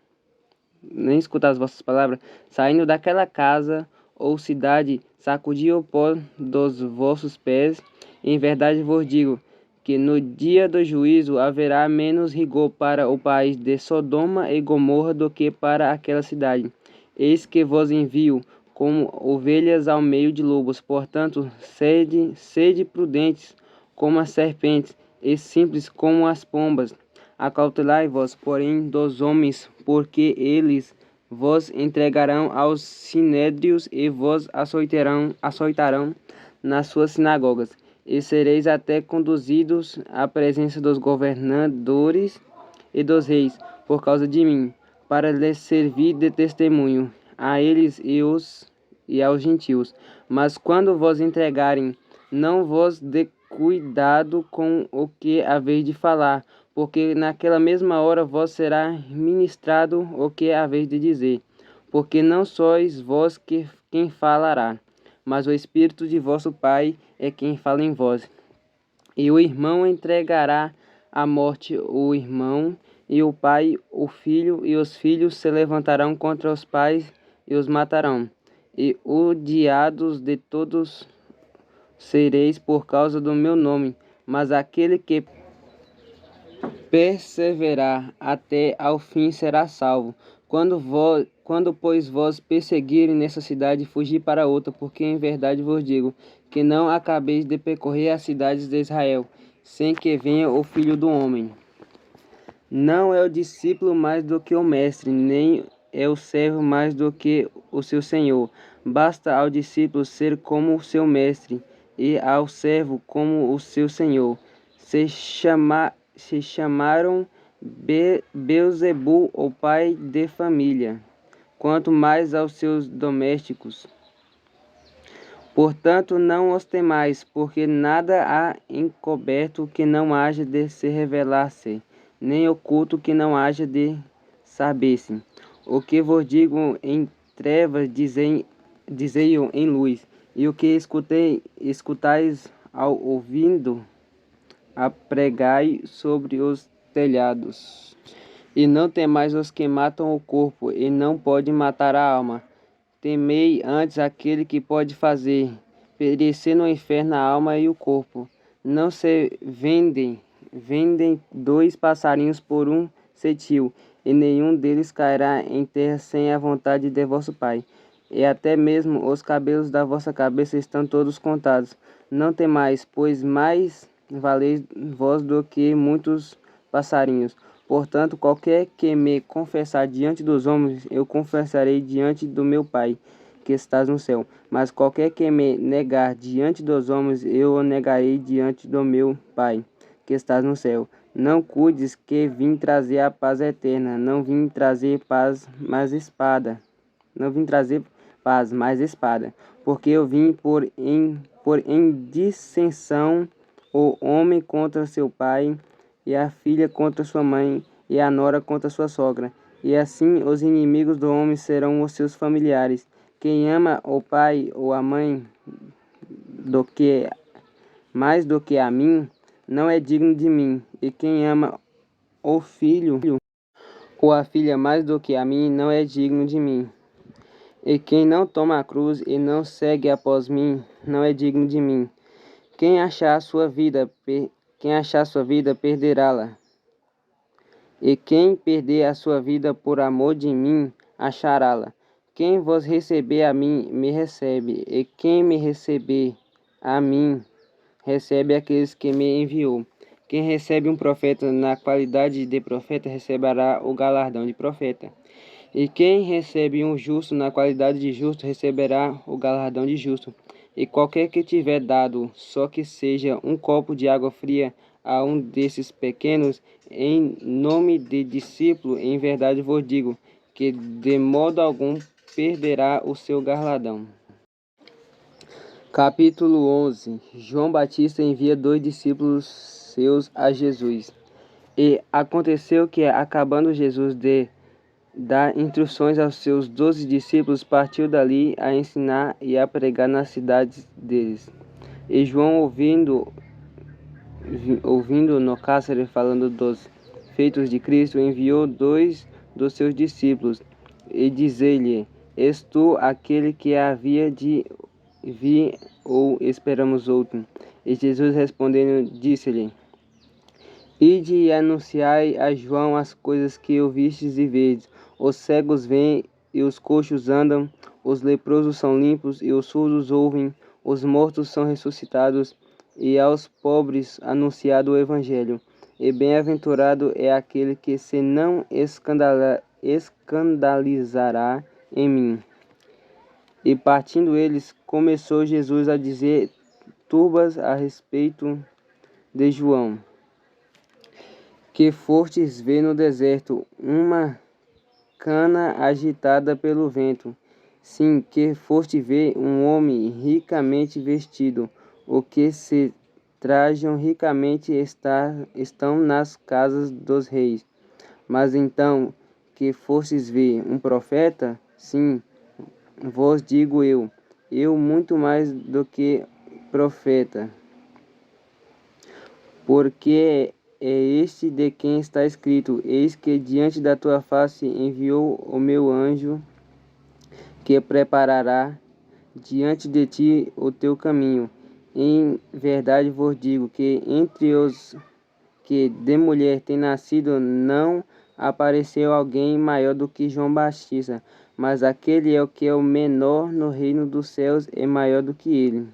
ou cidade, sacudir o pó dos vossos pés. Em verdade vos digo que no dia do juízo haverá menos rigor para o país de Sodoma e Gomorra do que para aquela cidade. Eis que vos envio como ovelhas ao meio de lobos, portanto, sede prudentes como as serpentes e simples como as pombas. Acautelai-vos, porém, dos homens, porque eles vos entregarão aos sinédrios e vos açoitarão nas suas sinagogas, e sereis até conduzidos à presença dos governadores e dos reis, por causa de mim, para lhes servir de testemunho a eles e aos gentios. Mas quando vos entregarem, não vos dê cuidado com o que haveis de falar, porque naquela mesma hora vos será ministrado o que haveis de dizer, porque não sois vós quem falará, mas o Espírito de vosso Pai é quem fala em vós. E o irmão entregará à morte o irmão, e o pai o filho, e os filhos se levantarão contra os pais e os matarão. E odiados de todos sereis por causa do meu nome, mas aquele que perseverar até ao fim será salvo. Quando pois vós perseguirem nessa cidade, fugi para outra, porque em verdade vos digo, que não acabeis de percorrer as cidades de Israel, sem que venha o Filho do Homem. Não é o discípulo mais do que o mestre, nem é o servo mais do que o seu senhor. Basta ao discípulo ser como o seu mestre, e ao servo como o seu senhor. Se chamaram Beelzebul, o pai de família, quanto mais aos seus domésticos. Portanto, não os temais, porque nada há encoberto que não haja de se revelar-se, nem oculto que não haja de saber-se. O que vos digo em trevas, dizei-o em luz, e o que escutais ao ouvindo, apregai sobre os telhados. E não temais os que matam o corpo, e não podem matar a alma. Temei antes aquele que pode fazer perecer no inferno a alma e o corpo. Não se vendem 2 passarinhos por um cetil, e nenhum deles cairá em terra sem a vontade de vosso Pai. E até mesmo os cabelos da vossa cabeça estão todos contados. Não temais, pois mais valeis vós do que muitos passarinhos. Portanto, qualquer que me confessar diante dos homens, eu confessarei diante do meu Pai, que estás no céu. Mas qualquer que me negar diante dos homens, eu o negarei diante do meu Pai, que estás no céu. Não cuides que vim trazer a paz eterna, não vim trazer paz, mas espada. Não vim trazer paz, mas espada. Porque eu vim por em dissensão o homem contra seu pai, e a filha contra sua mãe, e a nora contra sua sogra. E assim os inimigos do homem serão os seus familiares. Quem ama o pai ou a mãe mais do que a mim, não é digno de mim. E quem ama o filho ou a filha mais do que a mim, não é digno de mim. E quem não toma a cruz e não segue após mim, não é digno de mim. Quem achar a sua vida, perderá-la. E quem perder a sua vida por amor de mim, achará-la. Quem vos receber a mim, me recebe. E quem me receber a mim, recebe aqueles que me enviou. Quem recebe um profeta na qualidade de profeta, receberá o galardão de profeta. E quem recebe um justo na qualidade de justo, receberá o galardão de justo. E qualquer que tiver dado, só que seja um copo de água fria, a um desses pequenos, em nome de discípulo, em verdade vos digo, que de modo algum perderá o seu galardão. Capítulo 11. João Batista envia 2 discípulos seus a Jesus. E aconteceu que, acabando Jesus de dar instruções aos seus 12 discípulos, partiu dali a ensinar e a pregar nas cidades deles. E João, ouvindo no cárcere falando dos feitos de Cristo, enviou 2 dos seus discípulos, e dizia-lhe: És tu aquele que havia de vir, ou esperamos outro? E Jesus respondendo, disse-lhe: Ide e anunciai a João as coisas que ouvistes e vedes. Os cegos veem e os coxos andam, os leprosos são limpos e os surdos ouvem, os mortos são ressuscitados, e aos pobres anunciado o Evangelho. E bem-aventurado é aquele que se não escandalizará em mim. E partindo eles, começou Jesus a dizer turbas a respeito de João: que fostes ver no deserto uma cana agitada pelo vento. Sim, que foste ver um homem ricamente vestido. O que se trajam ricamente estão nas casas dos reis. Mas então, que fostes ver um profeta? Sim, vos digo eu, eu muito mais do que profeta, porque é este de quem está escrito: eis que diante da tua face enviou o meu anjo, que preparará diante de ti o teu caminho. Em verdade vos digo que entre os que de mulher tem nascido não apareceu alguém maior do que João Batista, mas aquele é o que é o menor no reino dos céus é maior do que ele.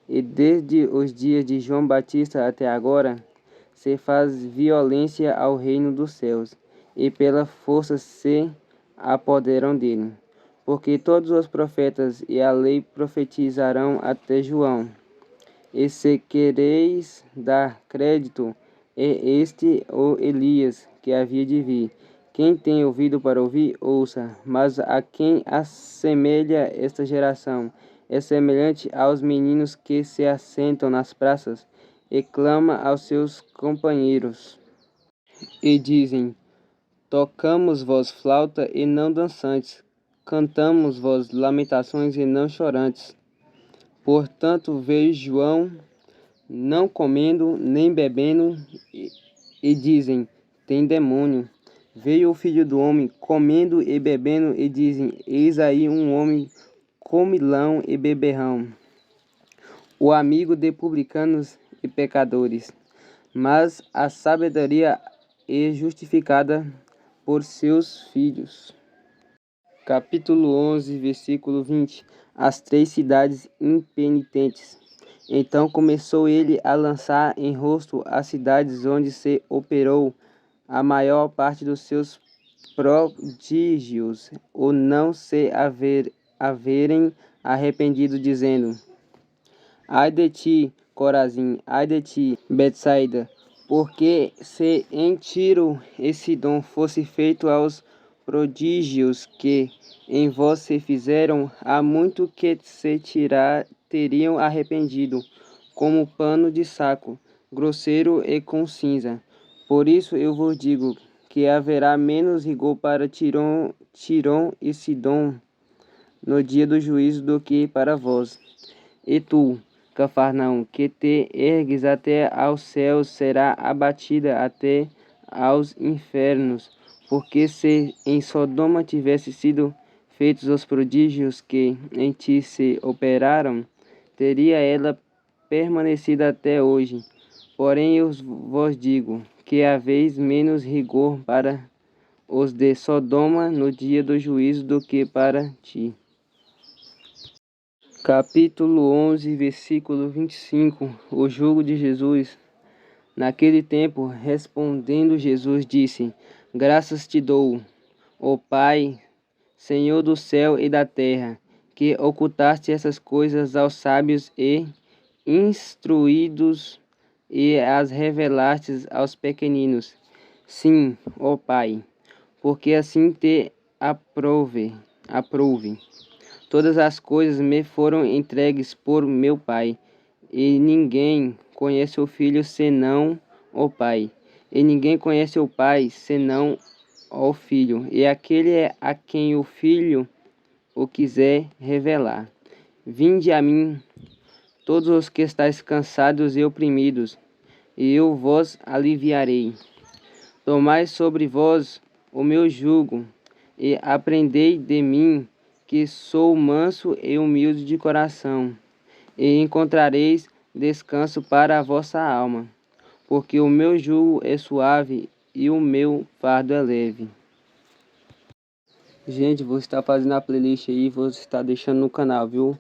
E desde os dias de João Batista até agora se faz violência ao reino dos céus, e pela força se apoderam dele. Porque todos os profetas e a lei profetizarão até João. E se quereis dar crédito, é este o Elias que havia de vir. Quem tem ouvido para ouvir, ouça. Mas a quem assemelha esta geração é semelhante aos meninos que se assentam nas praças e clama aos seus companheiros. E dizem: tocamos vós flauta e não dançantes, cantamos vós lamentações e não chorantes. Portanto veio João não comendo nem bebendo, e dizem: tem demônio. Veio o Filho do Homem comendo e bebendo, e dizem: eis aí um homem comilão e beberrão, o amigo de publicanos e pecadores. Mas a sabedoria é justificada por seus filhos. Capítulo 11, versículo 20. As três cidades impenitentes. Então começou ele a lançar em rosto as cidades onde se operou a maior parte dos seus prodígios, ou não se haverem arrependido, dizendo: ai de ti, Corazim, ai de ti, Betsaida, porque se em Tiro e Sidom fosse feito aos prodígios que em vós se fizeram, há muito que se teriam arrependido, como pano de saco, grosseiro e com cinza. Por isso eu vos digo que haverá menos rigor para Tirom e Sidom no dia do juízo do que para vós. E tu, Cafarnaum, que te ergues até aos céus, será abatida até aos infernos. Porque se em Sodoma tivesse sido feitos os prodígios que em ti se operaram, teria ela permanecido até hoje. Porém eu vos digo que haveis menos rigor para os de Sodoma no dia do juízo do que para ti. Capítulo 11, versículo 25. O jugo de Jesus. Naquele tempo, respondendo Jesus, disse: graças te dou, ó Pai, Senhor do céu e da terra, que ocultaste essas coisas aos sábios e instruídos e as revelaste aos pequeninos. Sim, ó Pai, porque assim te aprouve. Todas as coisas me foram entregues por meu Pai, e ninguém conhece o Filho senão o Pai, e ninguém conhece o Pai senão o Filho, e aquele é a quem o Filho o quiser revelar. Vinde a mim, todos os que estáis cansados e oprimidos, e eu vos aliviarei. Tomai sobre vós o meu jugo, e aprendei de mim, que sou manso e humilde de coração, e encontrareis descanso para a vossa alma, porque o meu jugo é suave e o meu fardo é leve. Gente, vou estar fazendo a playlist aí, vou estar deixando no canal, viu?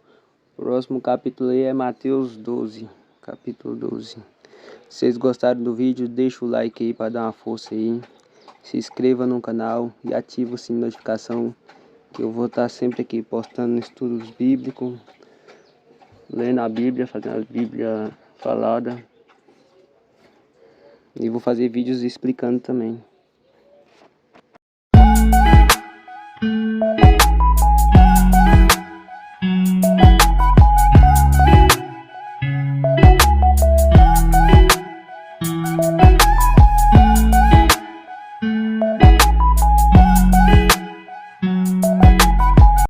O próximo capítulo aí é Mateus 12, capítulo 12. Se vocês gostaram do vídeo, deixa o like aí para dar uma força aí. Se inscreva no canal e ative o sininho de notificação, que eu vou estar sempre aqui postando estudos bíblicos, lendo a Bíblia, fazendo a Bíblia falada. E vou fazer vídeos explicando também.